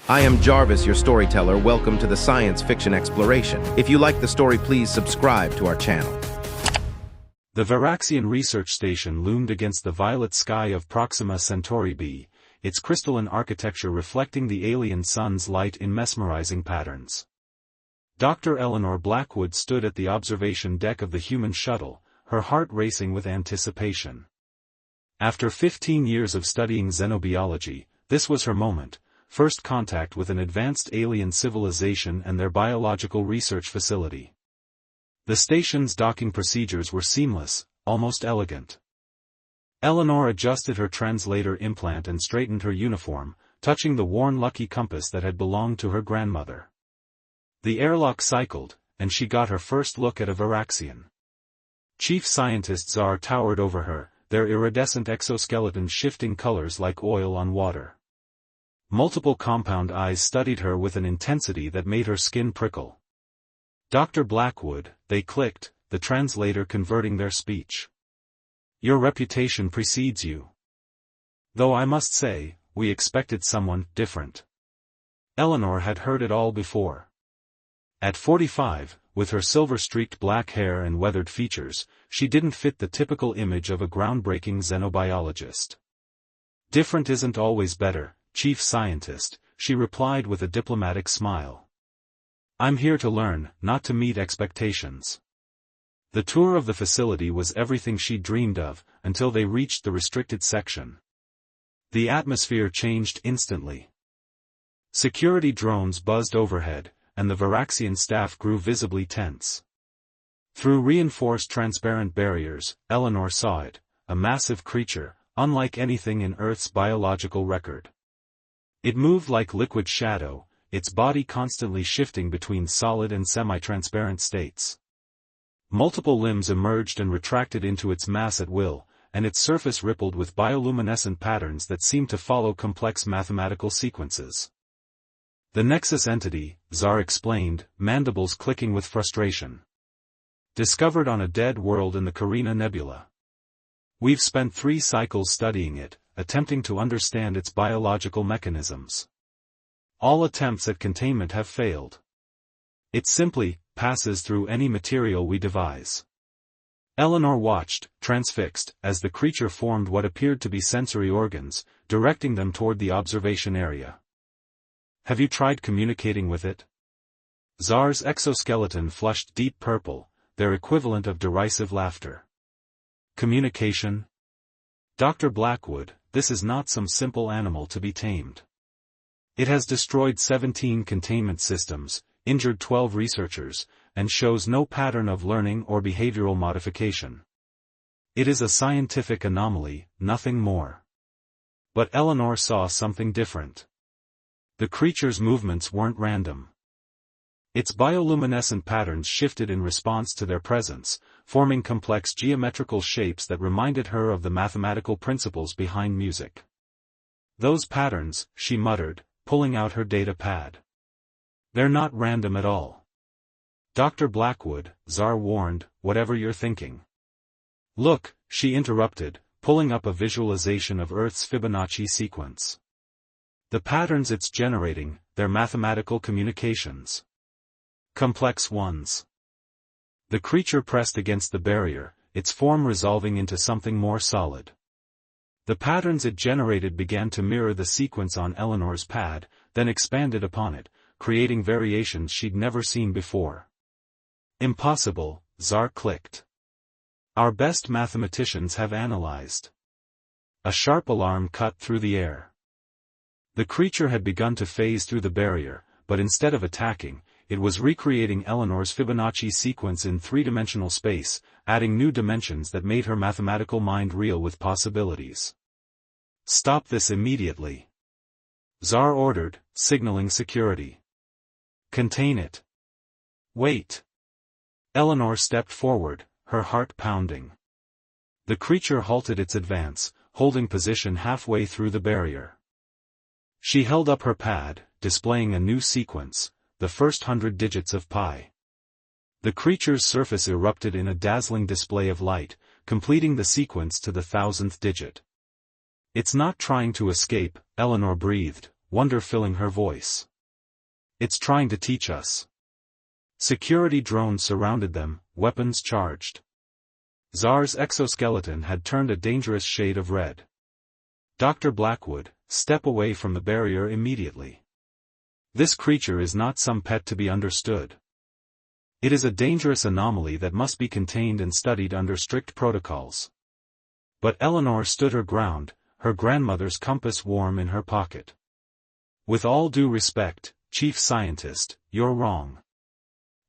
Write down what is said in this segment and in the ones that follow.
I am Jarvis, your storyteller. Welcome to the Science Fiction Exploration. If you like the story, please subscribe to our channel. The Varaxian research station loomed against the violet sky of Proxima Centauri b, its crystalline architecture reflecting the alien sun's light in mesmerizing patterns. Dr. Eleanor Blackwood stood at the observation deck of the human shuttle, her heart racing with anticipation. After 15 years of studying xenobiology, this was her moment, first contact with an advanced alien civilization and their biological research facility. The station's docking procedures were seamless, almost elegant. Eleanor adjusted her translator implant and straightened her uniform, touching the worn lucky compass that had belonged to her grandmother. The airlock cycled, and she got her first look at a Varaxian. Chief Scientist Zar towered over her, their iridescent exoskeletons shifting colors like oil on water. Multiple compound eyes studied her with an intensity that made her skin prickle. Dr. Blackwood, they clicked, the translator converting their speech. Your reputation precedes you. Though I must say, we expected someone different. Eleanor had heard it all before. At 45, with her silver-streaked black hair and weathered features, she didn't fit the typical image of a groundbreaking xenobiologist. Different isn't always better, Chief Scientist, she replied with a diplomatic smile. I'm here to learn, not to meet expectations. The tour of the facility was everything she dreamed of, until they reached the restricted section. The atmosphere changed instantly. Security drones buzzed overhead, and the Varaxian staff grew visibly tense. Through reinforced transparent barriers, Eleanor saw it, a massive creature, unlike anything in Earth's biological record. It moved like liquid shadow, its body constantly shifting between solid and semi-transparent states. Multiple limbs emerged and retracted into its mass at will, and its surface rippled with bioluminescent patterns that seemed to follow complex mathematical sequences. The Nexus entity, Zar explained, mandibles clicking with frustration. Discovered on a dead world in the Carina Nebula. We've spent 3 cycles studying it, attempting to understand its biological mechanisms. All attempts at containment have failed. It simply passes through any material we devise. Eleanor watched, transfixed, as the creature formed what appeared to be sensory organs, directing them toward the observation area. Have you tried communicating with it? Zar's exoskeleton flushed deep purple, their equivalent of derisive laughter. Communication? Dr. Blackwood, this is not some simple animal to be tamed. It has destroyed 17 containment systems, injured 12 researchers, and shows no pattern of learning or behavioral modification. It is a scientific anomaly, nothing more. But Eleanor saw something different. The creature's movements weren't random. Its bioluminescent patterns shifted in response to their presence, forming complex geometrical shapes that reminded her of the mathematical principles behind music. Those patterns, she muttered, pulling out her data pad. They're not random at all. Dr. Blackwood, Zar warned, whatever you're thinking. Look, she interrupted, pulling up a visualization of Earth's Fibonacci sequence. The patterns it's generating, they're mathematical communications. Complex ones. The creature pressed against the barrier, its form resolving into something more solid. The patterns it generated began to mirror the sequence on Eleanor's pad, then expanded upon it, creating variations she'd never seen before. Impossible, Zar clicked. Our best mathematicians have analyzed. A sharp alarm cut through the air. The creature had begun to phase through the barrier, but instead of attacking, it was recreating Eleanor's Fibonacci sequence in 3-dimensional space, adding new dimensions that made her mathematical mind reel with possibilities. Stop this immediately. Zar ordered, signaling security. Contain it. Wait. Eleanor stepped forward, her heart pounding. The creature halted its advance, holding position halfway through the barrier. She held up her pad, displaying a new sequence, the first 100 digits of pi. The creature's surface erupted in a dazzling display of light, completing the sequence to the 1000th digit. It's not trying to escape, Eleanor breathed, wonder filling her voice. It's trying to teach us. Security drones surrounded them, weapons charged. Zar's exoskeleton had turned a dangerous shade of red. Dr. Blackwood, step away from the barrier immediately. This creature is not some pet to be understood. It is a dangerous anomaly that must be contained and studied under strict protocols. But Eleanor stood her ground, her grandmother's compass warm in her pocket. With all due respect, Chief Scientist, you're wrong.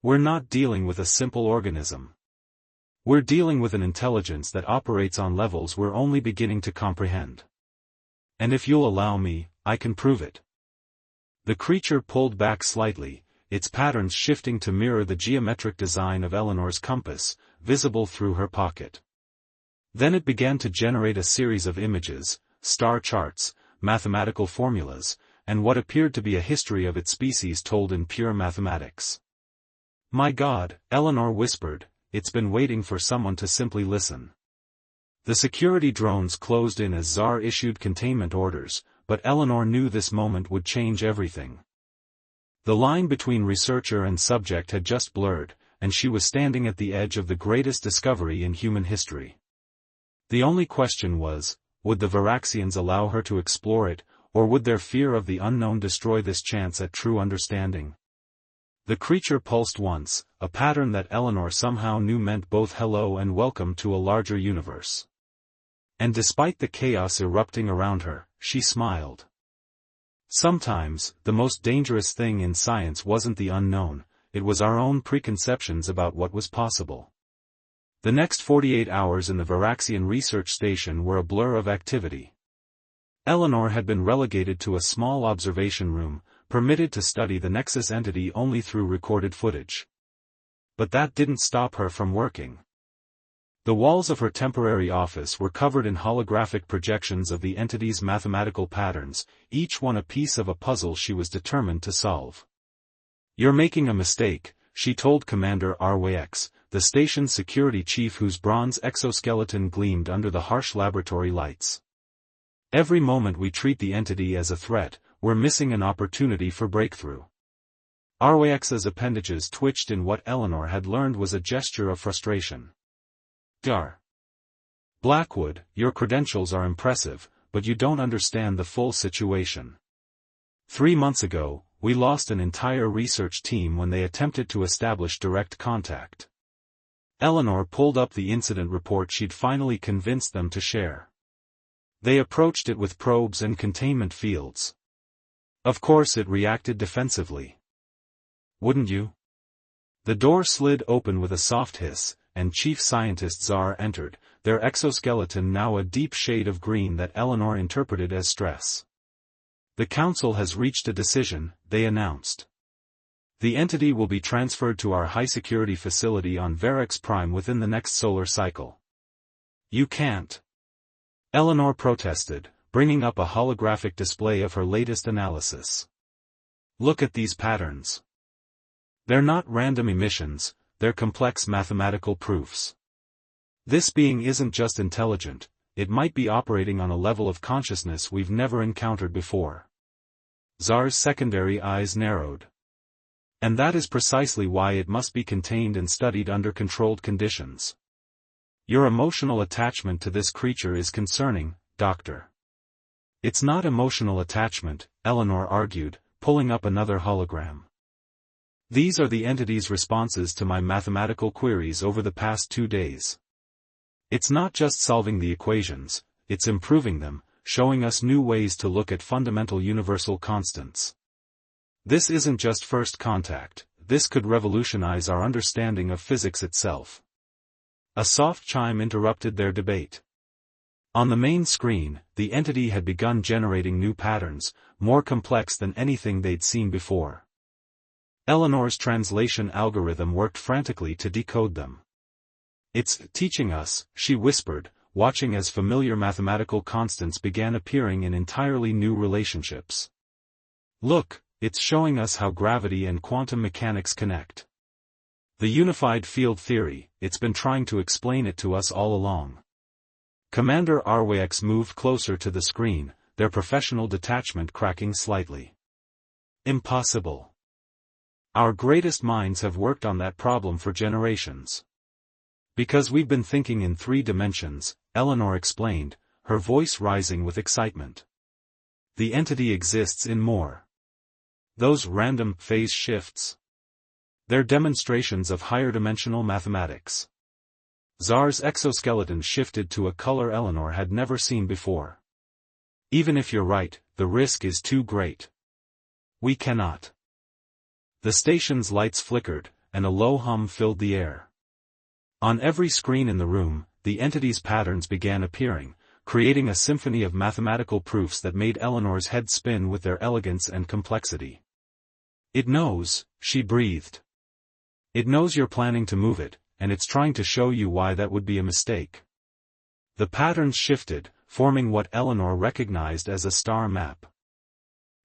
We're not dealing with a simple organism. We're dealing with an intelligence that operates on levels we're only beginning to comprehend. And if you'll allow me, I can prove it. The creature pulled back slightly, its patterns shifting to mirror the geometric design of Eleanor's compass, visible through her pocket. Then it began to generate a series of images, star charts, mathematical formulas, and what appeared to be a history of its species told in pure mathematics. My God, Eleanor whispered, it's been waiting for someone to simply listen. The security drones closed in as Zar issued containment orders, but Eleanor knew this moment would change everything. The line between researcher and subject had just blurred, and she was standing at the edge of the greatest discovery in human history. The only question was, would the Varaxians allow her to explore it, or would their fear of the unknown destroy this chance at true understanding? The creature pulsed once, a pattern that Eleanor somehow knew meant both hello and welcome to a larger universe. And despite the chaos erupting around her, she smiled. Sometimes, the most dangerous thing in science wasn't the unknown, it was our own preconceptions about what was possible. The next 48 hours in the Varaxian research station were a blur of activity. Eleanor had been relegated to a small observation room, permitted to study the Nexus entity only through recorded footage. But that didn't stop her from working. The walls of her temporary office were covered in holographic projections of the entity's mathematical patterns, each one a piece of a puzzle she was determined to solve. You're making a mistake, she told Commander Rwax, the station's security chief whose bronze exoskeleton gleamed under the harsh laboratory lights. Every moment we treat the entity as a threat, we're missing an opportunity for breakthrough. Rwax's appendages twitched in what Eleanor had learned was a gesture of frustration. Dar. Blackwood, your credentials are impressive, but you don't understand the full situation. 3 months ago, we lost an entire research team when they attempted to establish direct contact. Eleanor pulled up the incident report she'd finally convinced them to share. They approached it with probes and containment fields. Of course it reacted defensively. Wouldn't you? The door slid open with a soft hiss, and Chief Scientist Zar entered, their exoskeleton now a deep shade of green that Eleanor interpreted as stress. The Council has reached a decision, they announced. The entity will be transferred to our high-security facility on Verax Prime within the next solar cycle. You can't. Eleanor protested, bringing up a holographic display of her latest analysis. Look at these patterns. They're not random emissions, they're complex mathematical proofs. This being isn't just intelligent, it might be operating on a level of consciousness we've never encountered before. Zar's secondary eyes narrowed. And that is precisely why it must be contained and studied under controlled conditions. Your emotional attachment to this creature is concerning, Doctor. It's not emotional attachment, Eleanor argued, pulling up another hologram. These are the entity's responses to my mathematical queries over the past 2 days. It's not just solving the equations, it's improving them, showing us new ways to look at fundamental universal constants. This isn't just first contact, this could revolutionize our understanding of physics itself. A soft chime interrupted their debate. On the main screen, the entity had begun generating new patterns, more complex than anything they'd seen before. Eleanor's translation algorithm worked frantically to decode them. It's teaching us, she whispered, watching as familiar mathematical constants began appearing in entirely new relationships. Look, it's showing us how gravity and quantum mechanics connect. The unified field theory, it's been trying to explain it to us all along. Commander Rwax moved closer to the screen, their professional detachment cracking slightly. Impossible. Our greatest minds have worked on that problem for generations. Because we've been thinking in 3 dimensions, Eleanor explained, her voice rising with excitement. The entity exists in more. Those random phase shifts. They're demonstrations of higher dimensional mathematics. Zar's exoskeleton shifted to a color Eleanor had never seen before. Even if you're right, the risk is too great. We cannot. The station's lights flickered, and a low hum filled the air. On every screen in the room, the entity's patterns began appearing, creating a symphony of mathematical proofs that made Eleanor's head spin with their elegance and complexity. It knows, she breathed. It knows you're planning to move it, and it's trying to show you why that would be a mistake. The patterns shifted, forming what Eleanor recognized as a star map.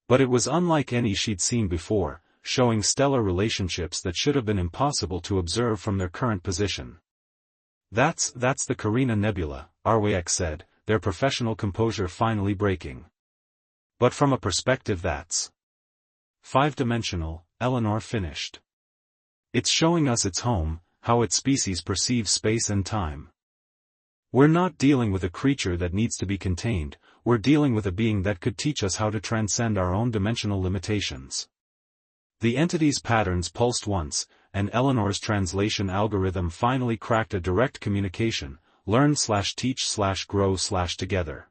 But it was unlike any she'd seen before, showing stellar relationships that should have been impossible to observe from their current position. That's the Carina Nebula, Arwex said, their professional composure finally breaking. But from a perspective that's 5-dimensional, Eleanor finished. It's showing us its home, how its species perceives space and time. We're not dealing with a creature that needs to be contained, we're dealing with a being that could teach us how to transcend our own dimensional limitations. The entity's patterns pulsed once, and Eleanor's translation algorithm finally cracked a direct communication, learn/teach/grow/together.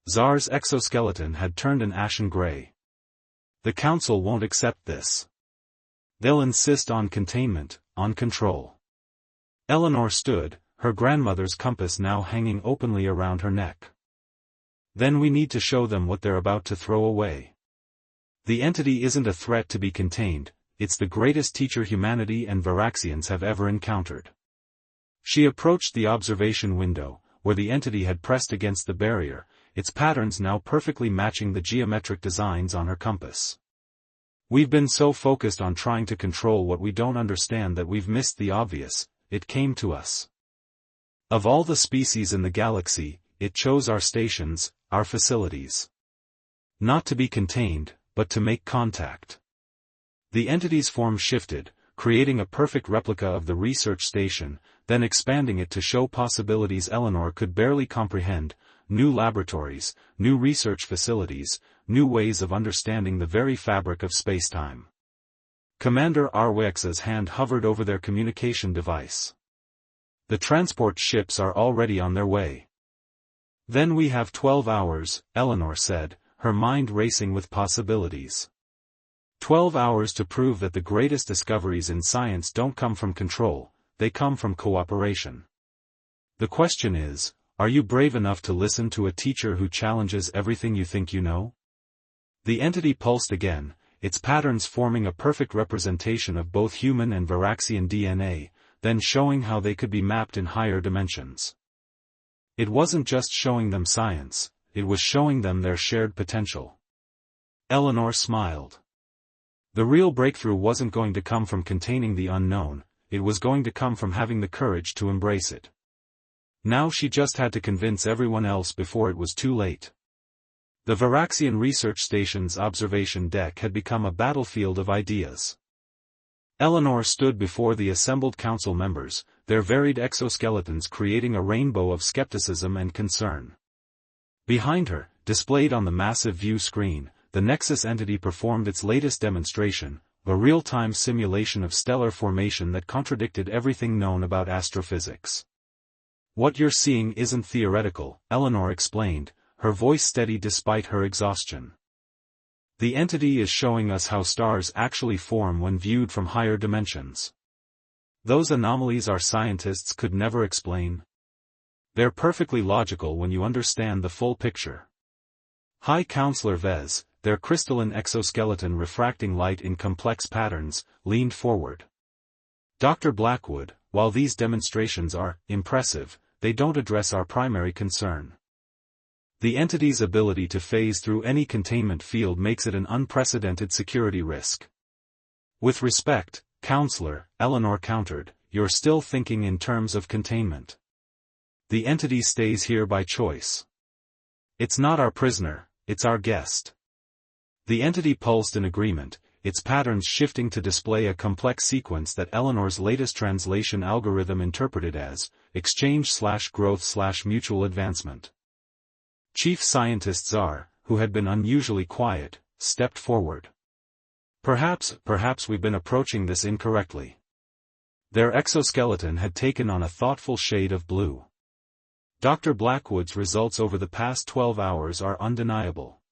Zar's exoskeleton had turned an ashen gray. The council won't accept this. They'll insist on containment, on control. Eleanor stood, her grandmother's compass now hanging openly around her neck. Then we need to show them what they're about to throw away. The entity isn't a threat to be contained, it's the greatest teacher humanity and Varaxians have ever encountered. She approached the observation window, where the entity had pressed against the barrier, its patterns now perfectly matching the geometric designs on her compass. We've been so focused on trying to control what we don't understand that we've missed the obvious, it came to us. Of all the species in the galaxy, it chose our stations, our facilities. Not to be contained, but to make contact. The entity's form shifted, creating a perfect replica of the research station, then expanding it to show possibilities Eleanor could barely comprehend, new laboratories, new research facilities, new ways of understanding the very fabric of spacetime. Commander Arwex's hand hovered over their communication device. The transport ships are already on their way. Then we have 12 hours, Eleanor said, her mind racing with possibilities. 12 hours to prove that the greatest discoveries in science don't come from control, they come from cooperation. The question is, are you brave enough to listen to a teacher who challenges everything you think you know? The entity pulsed again, its patterns forming a perfect representation of both human and Varaxian DNA, then showing how they could be mapped in higher dimensions. It wasn't just showing them science, it was showing them their shared potential. Eleanor smiled. The real breakthrough wasn't going to come from containing the unknown, it was going to come from having the courage to embrace it. Now she just had to convince everyone else before it was too late. The Varaxian research station's observation deck had become a battlefield of ideas. Eleanor stood before the assembled council members, their varied exoskeletons creating a rainbow of skepticism and concern. Behind her, displayed on the massive view screen, the Nexus entity performed its latest demonstration, a real-time simulation of stellar formation that contradicted everything known about astrophysics. What you're seeing isn't theoretical, Eleanor explained, her voice steady despite her exhaustion. The entity is showing us how stars actually form when viewed from higher dimensions. Those anomalies our scientists could never explain. They're perfectly logical when you understand the full picture. High Counselor Vez, their crystalline exoskeleton refracting light in complex patterns, leaned forward. Dr. Blackwood, while these demonstrations are impressive, they don't address our primary concern. The entity's ability to phase through any containment field makes it an unprecedented security risk. With respect, Counselor, Eleanor countered, you're still thinking in terms of containment. The entity stays here by choice. It's not our prisoner, it's our guest. The entity pulsed in agreement, its patterns shifting to display a complex sequence that Eleanor's latest translation algorithm interpreted as exchange/growth/mutual advancement. Chief Scientist Czar, who had been unusually quiet, stepped forward. Perhaps we've been approaching this incorrectly. Their exoskeleton had taken on a thoughtful shade of blue. Dr. Blackwood's results over the past 12 hours are undeniable.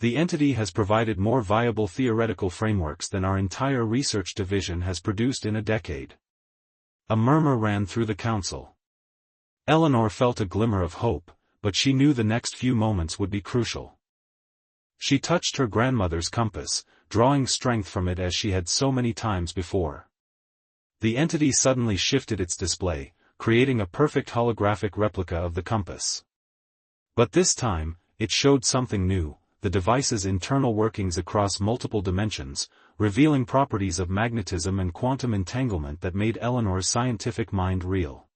The entity has provided more viable theoretical frameworks than our entire research division has produced in a decade. A murmur ran through the council. Eleanor felt a glimmer of hope, but she knew the next few moments would be crucial. She touched her grandmother's compass, drawing strength from it as she had so many times before. The entity suddenly shifted its display, creating a perfect holographic replica of the compass. But this time, it showed something new, the device's internal workings across multiple dimensions, revealing properties of magnetism and quantum entanglement that made Eleanor's scientific mind reel.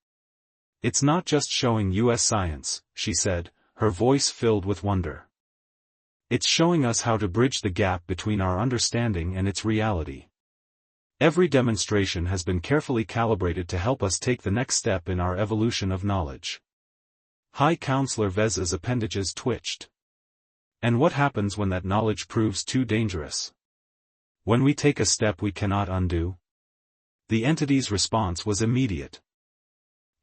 "It's not just showing US science," she said, her voice filled with wonder. "It's showing us how to bridge the gap between our understanding and its reality. Every demonstration has been carefully calibrated to help us take the next step in our evolution of knowledge." High Counselor Vez's appendages twitched. "And what happens when that knowledge proves too dangerous? When we take a step we cannot undo?" The entity's response was immediate.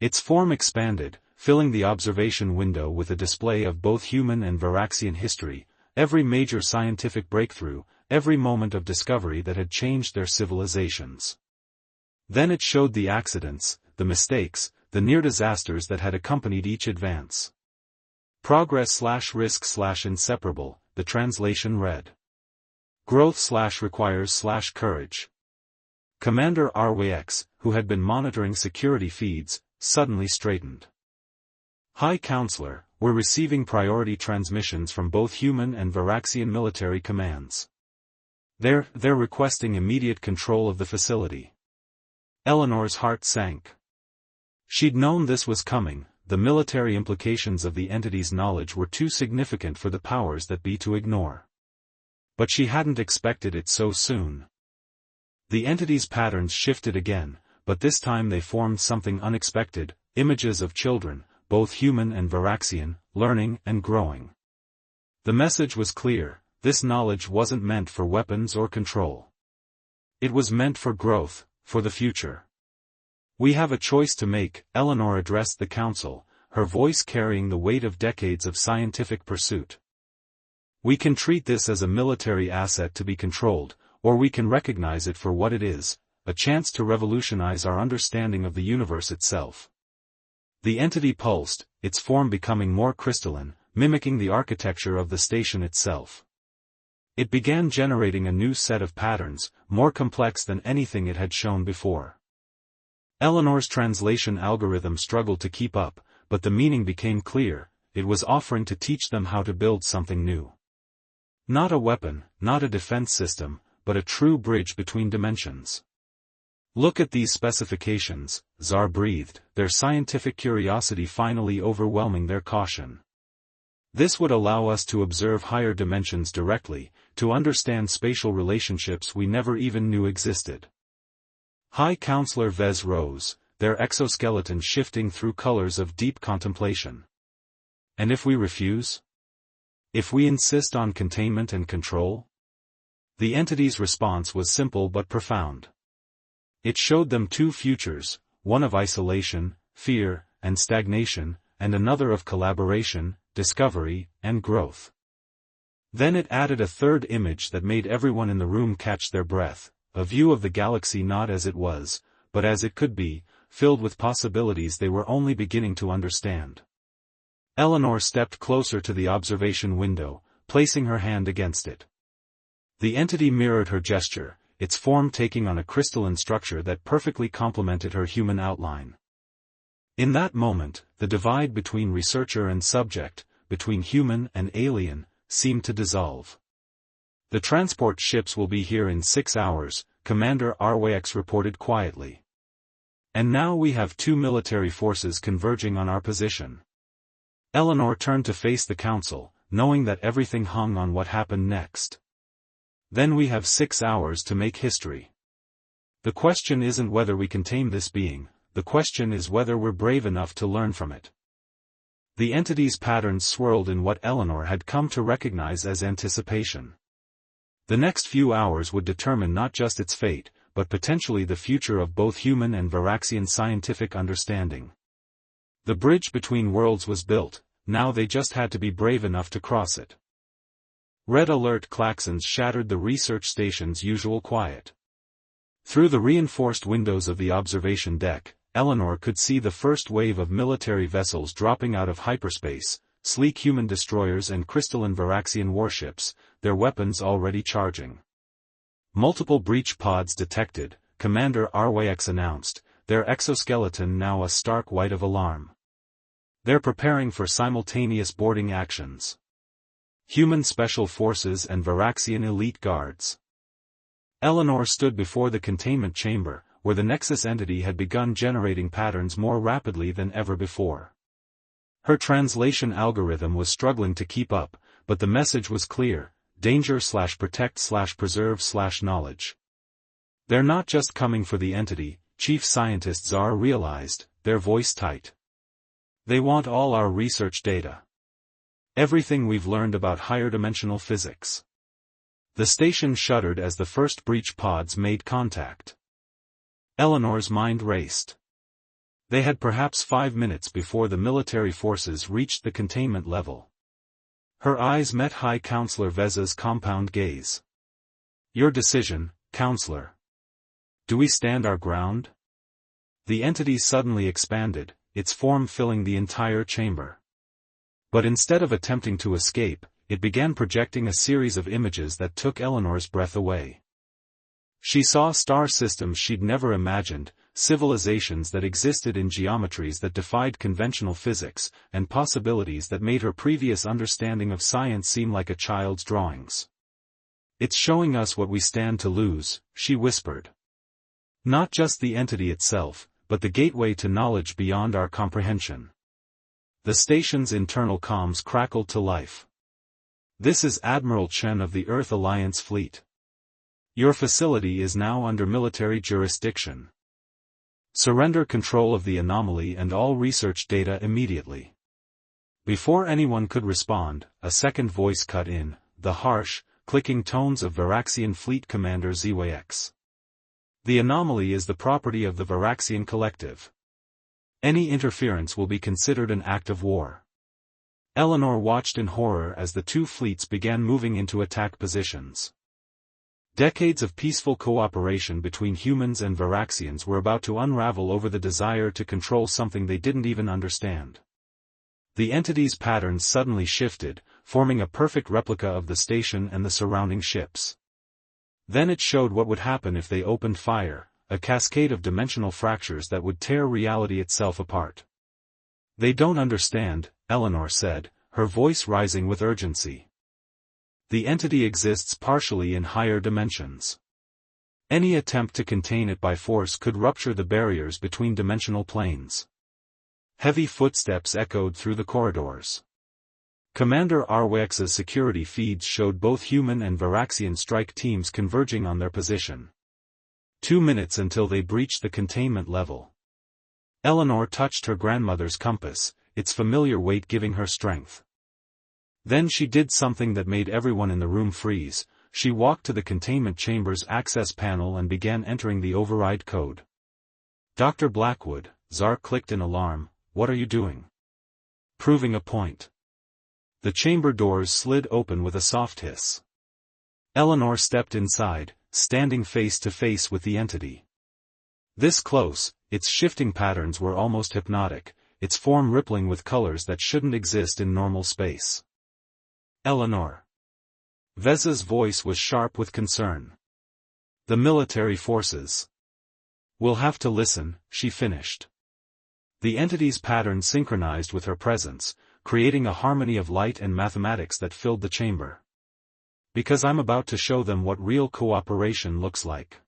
Its form expanded, filling the observation window with a display of both human and Varaxian history, every major scientific breakthrough, every moment of discovery that had changed their civilizations. Then it showed the accidents, the mistakes, the near disasters that had accompanied each advance. Progress/risk/inseparable, the translation read. Growth/requires/courage. Commander Rwx, who had been monitoring security feeds, suddenly straightened. "High Counselor, we're receiving priority transmissions from both human and Varaxian military commands. They're requesting immediate control of the facility." Eleanor's heart sank. She'd known this was coming. The military implications of the entity's knowledge were too significant for the powers that be to ignore. But she hadn't expected it so soon. The entity's patterns shifted again, but this time they formed something unexpected, images of children, both human and Varaxian, learning and growing. The message was clear: this knowledge wasn't meant for weapons or control. It was meant for growth, for the future. "We have a choice to make," Eleanor addressed the council, her voice carrying the weight of decades of scientific pursuit. "We can treat this as a military asset to be controlled, or we can recognize it for what it is, a chance to revolutionize our understanding of the universe itself." The entity pulsed, its form becoming more crystalline, mimicking the architecture of the station itself. It began generating a new set of patterns, more complex than anything it had shown before. Eleanor's translation algorithm struggled to keep up, but the meaning became clear: it was offering to teach them how to build something new. Not a weapon, not a defense system, but a true bridge between dimensions. "Look at these specifications," Czar breathed, their scientific curiosity finally overwhelming their caution. "This would allow us to observe higher dimensions directly, to understand spatial relationships we never even knew existed." High Counselor Vez rose, their exoskeleton shifting through colors of deep contemplation. "And if we refuse? If we insist on containment and control?" The entity's response was simple but profound. It showed them two futures, one of isolation, fear, and stagnation, and another of collaboration, discovery, and growth. Then it added a third image that made everyone in the room catch their breath, a view of the galaxy not as it was, but as it could be, filled with possibilities they were only beginning to understand. Eleanor stepped closer to the observation window, placing her hand against it. The entity mirrored her gesture, its form taking on a crystalline structure that perfectly complemented her human outline. In that moment, the divide between researcher and subject, between human and alien, seemed to dissolve. "The transport ships will be here in 6 hours, Commander Rwx reported quietly. "And now we have two military forces converging on our position." Eleanor turned to face the council, knowing that everything hung on what happened next. Then we have 6 hours to make history. The question isn't whether we can tame this being, the question is whether we're brave enough to learn from it. The entity's patterns swirled in what Eleanor had come to recognize as anticipation. The next few hours would determine not just its fate, but potentially the future of both human and Varaxian scientific understanding. The bridge between worlds was built, now they just had to be brave enough to cross it. Red alert klaxons shattered the research station's usual quiet. Through the reinforced windows of the observation deck, Eleanor could see the first wave of military vessels dropping out of hyperspace, sleek human destroyers and crystalline Varaxian warships, their weapons already charging. Multiple breach pods detected, Commander Arwax announced, their exoskeleton now a stark white of alarm. They're preparing for simultaneous boarding actions. Human special forces and Varaxian elite guards. Eleanor stood before the containment chamber, where the Nexus entity had begun generating patterns more rapidly than ever before. Her translation algorithm was struggling to keep up, but the message was clear: danger/protect/preserve/knowledge. They're not just coming for the entity, Chief Scientist Czar realized, their voice tight. They want all our research data. Everything we've learned about higher dimensional physics. The station shuddered as the first breach pods made contact. Eleanor's mind raced. They had perhaps 5 minutes before the military forces reached the containment level. Her eyes met High Counselor Veza's compound gaze. Your decision, Counselor. Do we stand our ground? The entity suddenly expanded, its form filling the entire chamber. But instead of attempting to escape, it began projecting a series of images that took Eleanor's breath away. She saw star systems she'd never imagined, civilizations that existed in geometries that defied conventional physics, and possibilities that made her previous understanding of science seem like a child's drawings. It's showing us what we stand to lose, she whispered. Not just the entity itself, but the gateway to knowledge beyond our comprehension. The station's internal comms crackled to life. This is Admiral Chen of the Earth Alliance Fleet. Your facility is now under military jurisdiction. Surrender control of the anomaly and all research data immediately. Before anyone could respond, a second voice cut in, the harsh, clicking tones of Varaxian Fleet Commander Zwax. The anomaly is the property of the Varaxian Collective. Any interference will be considered an act of war. Eleanor watched in horror as the two fleets began moving into attack positions. Decades of peaceful cooperation between humans and Varaxians were about to unravel over the desire to control something they didn't even understand. The entity's patterns suddenly shifted, forming a perfect replica of the station and the surrounding ships. Then it showed what would happen if they opened fire, a cascade of dimensional fractures that would tear reality itself apart. They don't understand, Eleanor said, her voice rising with urgency. The entity exists partially in higher dimensions. Any attempt to contain it by force could rupture the barriers between dimensional planes. Heavy footsteps echoed through the corridors. Commander Arwax's security feeds showed both human and Varaxian strike teams converging on their position. 2 minutes until they breached the containment level. Eleanor touched her grandmother's compass, its familiar weight giving her strength. Then she did something that made everyone in the room freeze. She walked to the containment chamber's access panel and began entering the override code. Dr. Blackwood, Czar clicked in alarm, what are you doing? Proving a point. The chamber doors slid open with a soft hiss. Eleanor stepped inside, standing face to face with the entity. This close, its shifting patterns were almost hypnotic, its form rippling with colors that shouldn't exist in normal space. Eleanor. Veza's voice was sharp with concern. The military forces. We'll have to listen, she finished. The entity's pattern synchronized with her presence, creating a harmony of light and mathematics that filled the chamber. Because I'm about to show them what real cooperation looks like.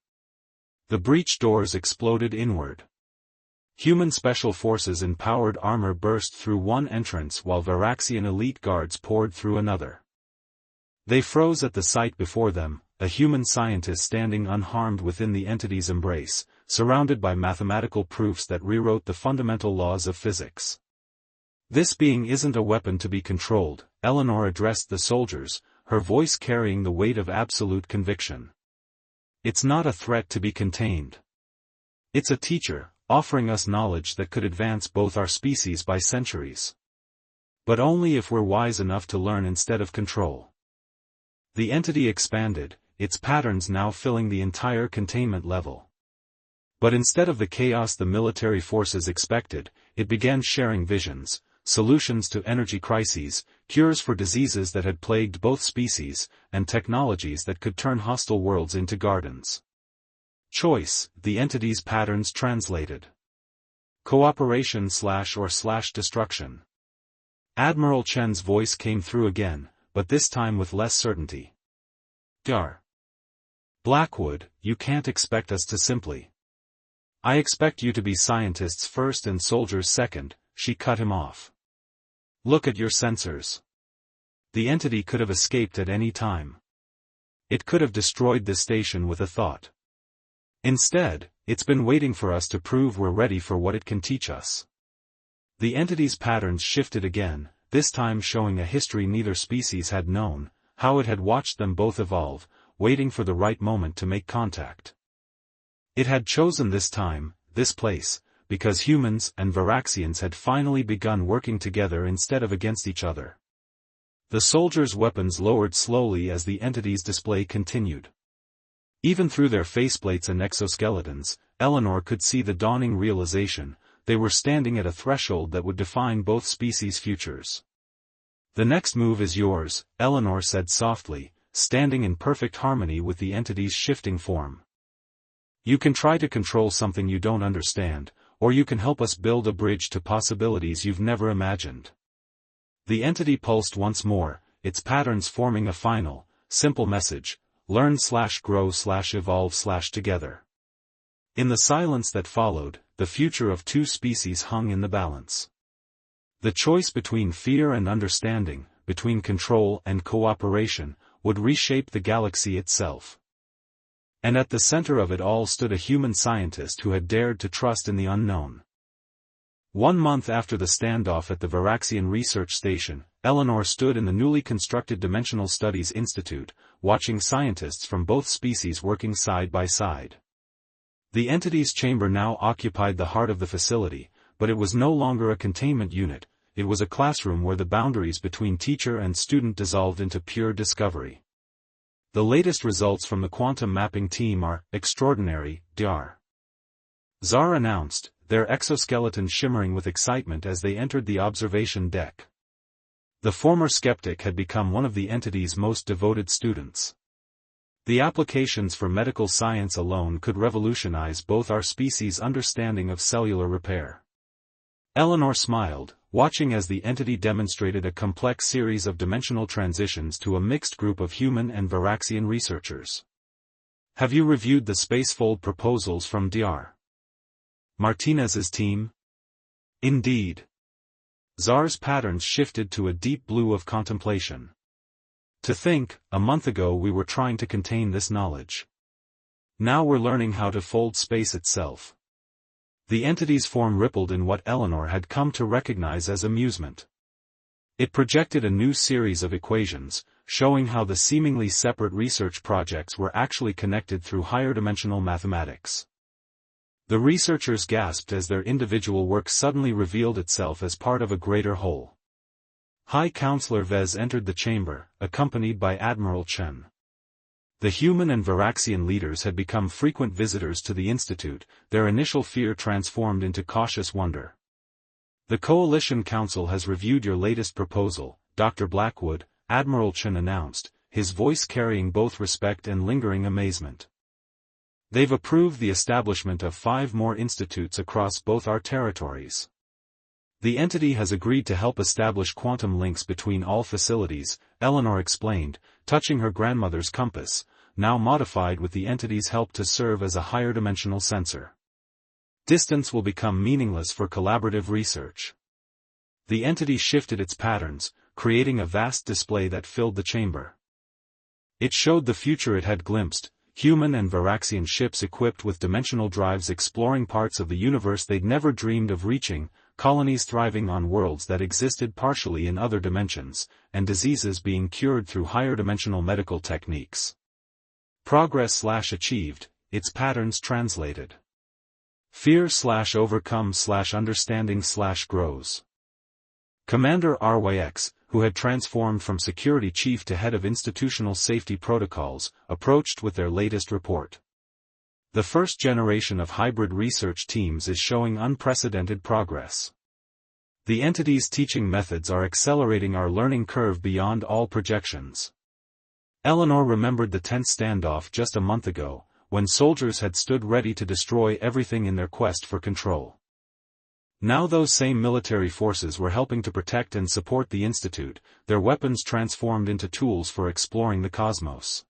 The breach doors exploded inward. Human special forces in powered armor burst through one entrance while Varaxian elite guards poured through another. They froze at the sight before them, a human scientist standing unharmed within the entity's embrace, surrounded by mathematical proofs that rewrote the fundamental laws of physics. "This being isn't a weapon to be controlled," Eleanor addressed the soldiers, her voice carrying the weight of absolute conviction. "It's not a threat to be contained. It's a teacher, offering us knowledge that could advance both our species by centuries. But only if we're wise enough to learn instead of control." The entity expanded, its patterns now filling the entire containment level. But instead of the chaos the military forces expected, it began sharing visions, solutions to energy crises, cures for diseases that had plagued both species, and technologies that could turn hostile worlds into gardens. Choice, the entity's patterns translated. Cooperation/destruction. Admiral Chen's voice came through again, but this time with less certainty. "Gar. Blackwood, you can't expect us to simply. I expect you to be scientists first and soldiers second," she cut him off. "Look at your sensors. The entity could have escaped at any time. It could have destroyed this station with a thought. Instead, it's been waiting for us to prove we're ready for what it can teach us." The entity's patterns shifted again, this time showing a history neither species had known, how it had watched them both evolve, waiting for the right moment to make contact. It had chosen this time, this place, because humans and Varaxians had finally begun working together instead of against each other. The soldiers' weapons lowered slowly as the entity's display continued. Even through their faceplates and exoskeletons, Eleanor could see the dawning realization, they were standing at a threshold that would define both species' futures. "The next move is yours," Eleanor said softly, standing in perfect harmony with the entity's shifting form. "You can try to control something you don't understand, or you can help us build a bridge to possibilities you've never imagined." The entity pulsed once more, its patterns forming a final, simple message: learn/grow/evolve/together. In the silence that followed, the future of two species hung in the balance. The choice between fear and understanding, between control and cooperation, would reshape the galaxy itself. And at the center of it all stood a human scientist who had dared to trust in the unknown. 1 month after the standoff at the Varaxian research station, Eleanor stood in the newly constructed Dimensional Studies Institute, watching scientists from both species working side by side. The entity's chamber now occupied the heart of the facility, but it was no longer a containment unit, it was a classroom where the boundaries between teacher and student dissolved into pure discovery. "The latest results from the quantum mapping team are extraordinary, Dr. Zar announced, their exoskeletons shimmering with excitement as they entered the observation deck. The former skeptic had become one of the entity's most devoted students. "The applications for medical science alone could revolutionize both our species' understanding of cellular repair." Eleanor smiled, watching as the entity demonstrated a complex series of dimensional transitions to a mixed group of human and Varaxian researchers. "Have you reviewed the spacefold proposals from Dr. Martinez's team?" "Indeed." Zar's patterns shifted to a deep blue of contemplation. "To think, a month ago we were trying to contain this knowledge. Now we're learning how to fold space itself." The entity's form rippled in what Eleanor had come to recognize as amusement. It projected a new series of equations, showing how the seemingly separate research projects were actually connected through higher-dimensional mathematics. The researchers gasped as their individual work suddenly revealed itself as part of a greater whole. High Counselor Vez entered the chamber, accompanied by Admiral Chen. The human and Varaxian leaders had become frequent visitors to the Institute, their initial fear transformed into cautious wonder. "The Coalition Council has reviewed your latest proposal, Dr. Blackwood," Admiral Chen announced, his voice carrying both respect and lingering amazement. "They've approved the establishment of 5 more institutes across both our territories. The entity has agreed to help establish quantum links between all facilities," Eleanor explained, touching her grandmother's compass, now modified with the entity's help to serve as a higher-dimensional sensor. Distance will become meaningless for collaborative research. The entity shifted its patterns, creating a vast display that filled the chamber. It showed the future it had glimpsed, human and Varaxian ships equipped with dimensional drives exploring parts of the universe they'd never dreamed of reaching, colonies thriving on worlds that existed partially in other dimensions, and diseases being cured through higher-dimensional medical techniques. Progress/achieved, its patterns translated. Fear/overcome/understanding/grows. Commander RYX, who had transformed from security chief to head of institutional safety protocols, approached with their latest report. The first generation of hybrid research teams is showing unprecedented progress. The entity's teaching methods are accelerating our learning curve beyond all projections. Eleanor remembered the tense standoff just a month ago, when soldiers had stood ready to destroy everything in their quest for control. Now those same military forces were helping to protect and support the Institute, their weapons transformed into tools for exploring the cosmos.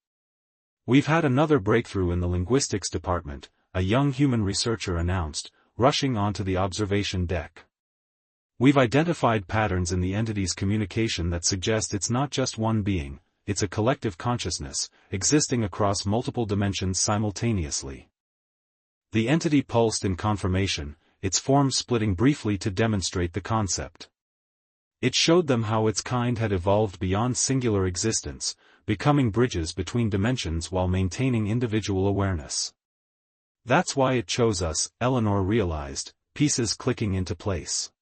"We've had another breakthrough in the linguistics department," a young human researcher announced, rushing onto the observation deck. "We've identified patterns in the entity's communication that suggest it's not just one being, it's a collective consciousness, existing across multiple dimensions simultaneously." The entity pulsed in confirmation, its form splitting briefly to demonstrate the concept. It showed them how its kind had evolved beyond singular existence, becoming bridges between dimensions while maintaining individual awareness. "That's why it chose us," Eleanor realized, pieces clicking into place.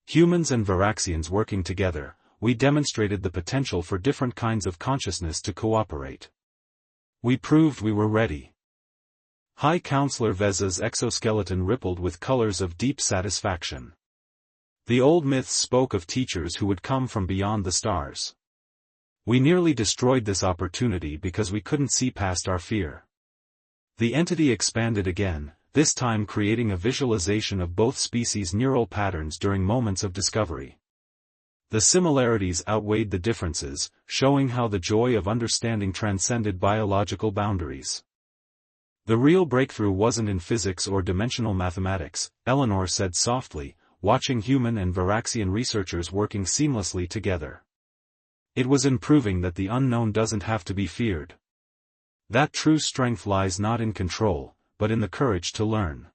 Humans and Varaxians working together, we demonstrated the potential for different kinds of consciousness to cooperate. We proved we were ready. High Counselor Veza's exoskeleton rippled with colors of deep satisfaction. The old myths spoke of teachers who would come from beyond the stars. We nearly destroyed this opportunity because we couldn't see past our fear. The entity expanded again, this time creating a visualization of both species' neural patterns during moments of discovery. The similarities outweighed the differences, showing how the joy of understanding transcended biological boundaries. "The real breakthrough wasn't in physics or dimensional mathematics," Eleanor said softly, watching human and Varaxian researchers working seamlessly together. "It was in proving that the unknown doesn't have to be feared. That true strength lies not in control, but in the courage to learn."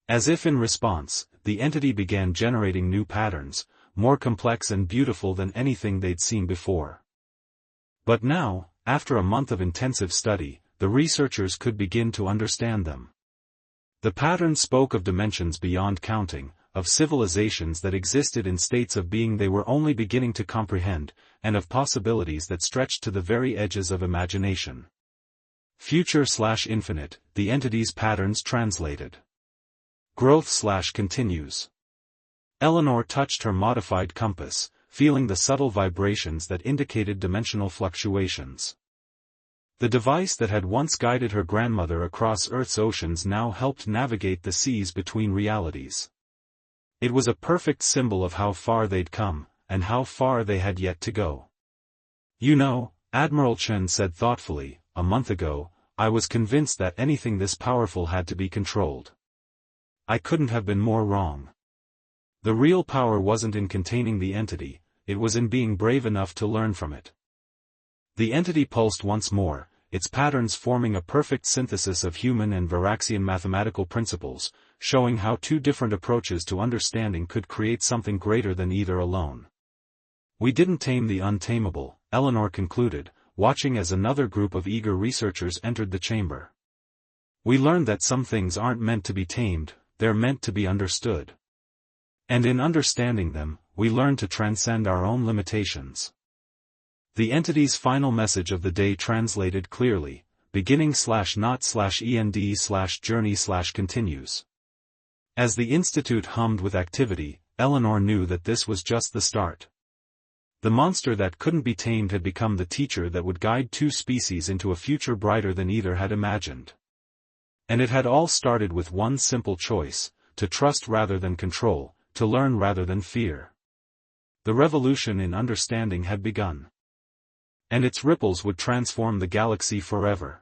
As if in response, the entity began generating new patterns, more complex and beautiful than anything they'd seen before. But now, after a month of intensive study, the researchers could begin to understand them. The pattern spoke of dimensions beyond counting, of civilizations that existed in states of being they were only beginning to comprehend, and of possibilities that stretched to the very edges of imagination. Future/infinite, the entity's patterns translated. Growth/continues. Eleanor touched her modified compass, feeling the subtle vibrations that indicated dimensional fluctuations. The device that had once guided her grandmother across Earth's oceans now helped navigate the seas between realities. It was a perfect symbol of how far they'd come, and how far they had yet to go. "You know," Admiral Chen said thoughtfully, "a month ago, I was convinced that anything this powerful had to be controlled. I couldn't have been more wrong. The real power wasn't in containing the entity, it was in being brave enough to learn from it." The entity pulsed once more, its patterns forming a perfect synthesis of human and Varaxian mathematical principles, showing how two different approaches to understanding could create something greater than either alone. "We didn't tame the untamable," Eleanor concluded, watching as another group of eager researchers entered the chamber. "We learned that some things aren't meant to be tamed, they're meant to be understood. And in understanding them, we learn to transcend our own limitations." The entity's final message of the day translated clearly, beginning/not/end/journey/continues. As the Institute hummed with activity, Eleanor knew that this was just the start. The monster that couldn't be tamed had become the teacher that would guide two species into a future brighter than either had imagined. And it had all started with one simple choice: to trust rather than control, to learn rather than fear. The revolution in understanding had begun. And its ripples would transform the galaxy forever.